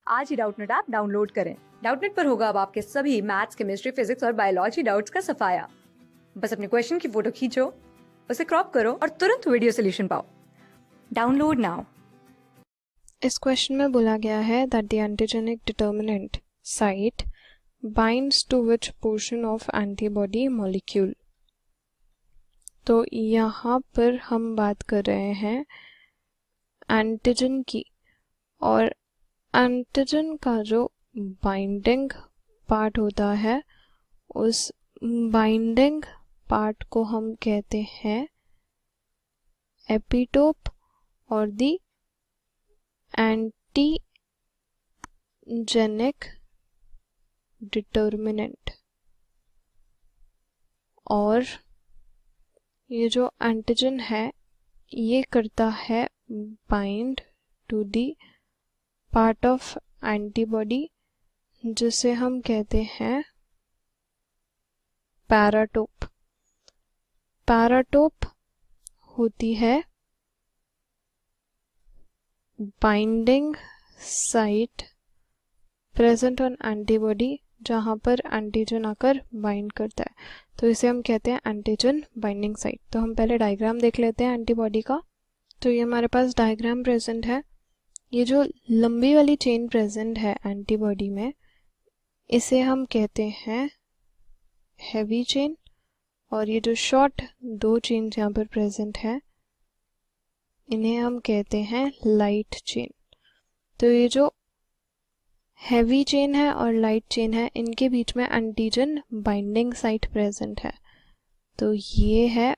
आज ही Doubtnut app download करें। Doubtnut पर होगा अब आपके सभी मैथ्स, केमिस्ट्री, फिजिक्स और बायोलॉजी डाउट्स का सफाया। बस अपने क्वेश्चन की फोटो खींचो, उसे क्रॉप करो और तुरंत वीडियो सोल्यूशन पाओ। Download now. इस क्वेश्चन में बोला गया है that the antigenic determinant site binds to which portion of antibody molecule. तो यहाँ पर हम बात कर रहे हैं एंटीजन की, और एंटीजन का जो बाइंडिंग पार्ट होता है उस बाइंडिंग पार्ट को हम कहते हैं एपिटोप और दी एंटीजेनिक डिटर्मिनेंट। और ये जो एंटीजन है ये करता है bind to the part of antibody जिसे हम कहते हैं पैराटोप। पैराटोप होती है binding site present on antibody जहाँ पर एंटीजन आकर बाइंड करता है, तो इसे हम कहते हैं एंटीजन बाइंडिंग साइट। तो हम पहले डायग्राम देख लेते हैं एंटीबॉडी का। तो ये हमारे पास डायग्राम प्रेजेंट है। ये जो लंबी वाली चेन प्रेजेंट है एंटीबॉडी में इसे हम कहते हैं हैवी चेन, और ये जो शॉर्ट दो चेन यहाँ पर प्रेजेंट है इन्हें हम कहते हैं लाइट चेन। तो ये जो हैवी चेन है और लाइट चेन है इनके बीच में एंटीजन बाइंडिंग साइट प्रेजेंट है। तो ये है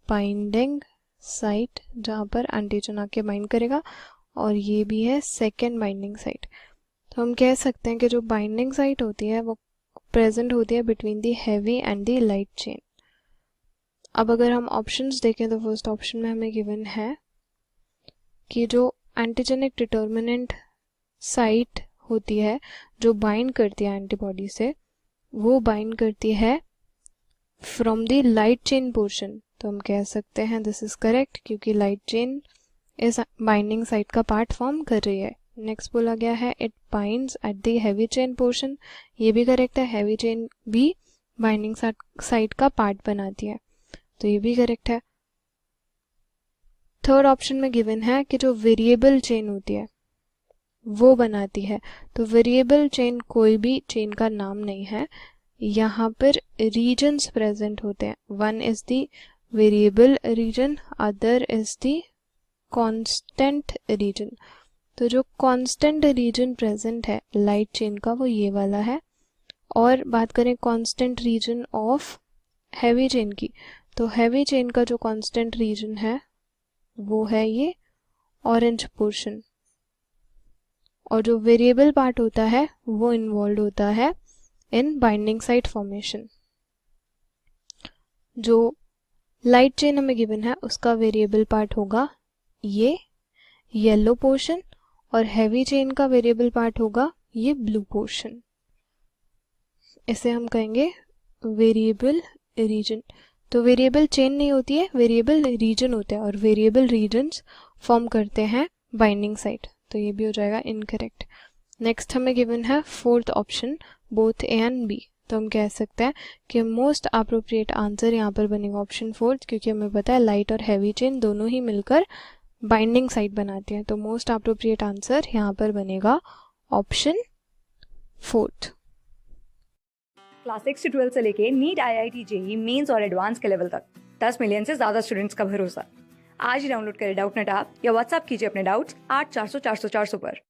बाइंडिंग साइट जहाँ पर एंटीजन आके बाइंड करेगा, और ये भी है सेकेंड बाइंडिंग साइट। तो हम कह सकते हैं कि जो बाइंडिंग साइट होती है वो प्रेजेंट होती है between the heavy and the light chain. अब अगर हम ऑप्शंस देखें तो फर्स्ट ऑप्शन में हमें गिवन है कि जो एंटीजेनिक डिटर्मिनेंट साइट होती है जो बाइंड करती है एंटीबॉडी से वो बाइंड करती है from the light chain portion. तो हम कह सकते हैं दिस इज करेक्ट क्योंकि लाइट चेन इस बाइंडिंग साइट का पार्ट फॉर्म कर रही है। नेक्स्ट बोला गया है it binds at the heavy chain portion, ये भी करेक्ट है, हैवी चेन भी बाइंडिंग साइट का पार्ट बनाती है, तो ये भी करेक्ट है। थर्ड ऑप्शन में गिवन है कि जो वेरिएबल चेन होती है वो बनाती है। तो वेरिएबल चेन कोई भी चेन का नाम नहीं है, यहाँ पर रीजन्स प्रेजेंट होते हैं। One is the variable region, other is the constant region. तो जो कांस्टेंट रीजन प्रेजेंट है लाइट चेन का वो ये वाला है। और बात करें constant region of heavy chain की, तो हैवी चेन का जो कांस्टेंट रीजन है वो है ये ऑरेंज पोर्शन, और जो वेरिएबल पार्ट होता है वो इन्वॉल्व होता है इन बाइंडिंग साइट फॉर्मेशन। जो लाइट चेन हमें गिवन है उसका वेरिएबल पार्ट होगा ये येलो पोर्शन, और हैवी चेन का वेरिएबल पार्ट होगा ये ब्लू पोर्शन। इसे हम कहेंगे वेरिएबल रीजन। तो वेरिएबल चेन नहीं होती है, वेरिएबल रीजन होते हैं, और वेरिएबल रीजन्स फॉर्म करते हैं बाइंडिंग साइट, तो ये भी हो जाएगा इनकरेक्ट। नेक्स्ट हमें गिवन है fourth option both A and B. तो हम कह सकते हैं कि मोस्ट अप्रोप्रिएट आंसर यहाँ पर बनेगा ऑप्शन फोर्थ, क्योंकि हमें पता है लाइट और हैवी चेन दोनों ही मिलकर बाइंडिंग साइट बनाती है। तो मोस्ट अप्रोप्रिएट आंसर यहाँ पर बनेगा ऑप्शन फोर्थ। क्लास 6 से 12 से लेके नीट, IIT, JEE मेंस और एडवांस के लेवल तक 10 मिलियन से ज्यादा स्टूडेंट्स का भरोसा। आज ही डाउनलोड करें डाउटनेट ऐप या व्हाट्सएप कीजिए अपने डाउट्स 8400 400 400 पर।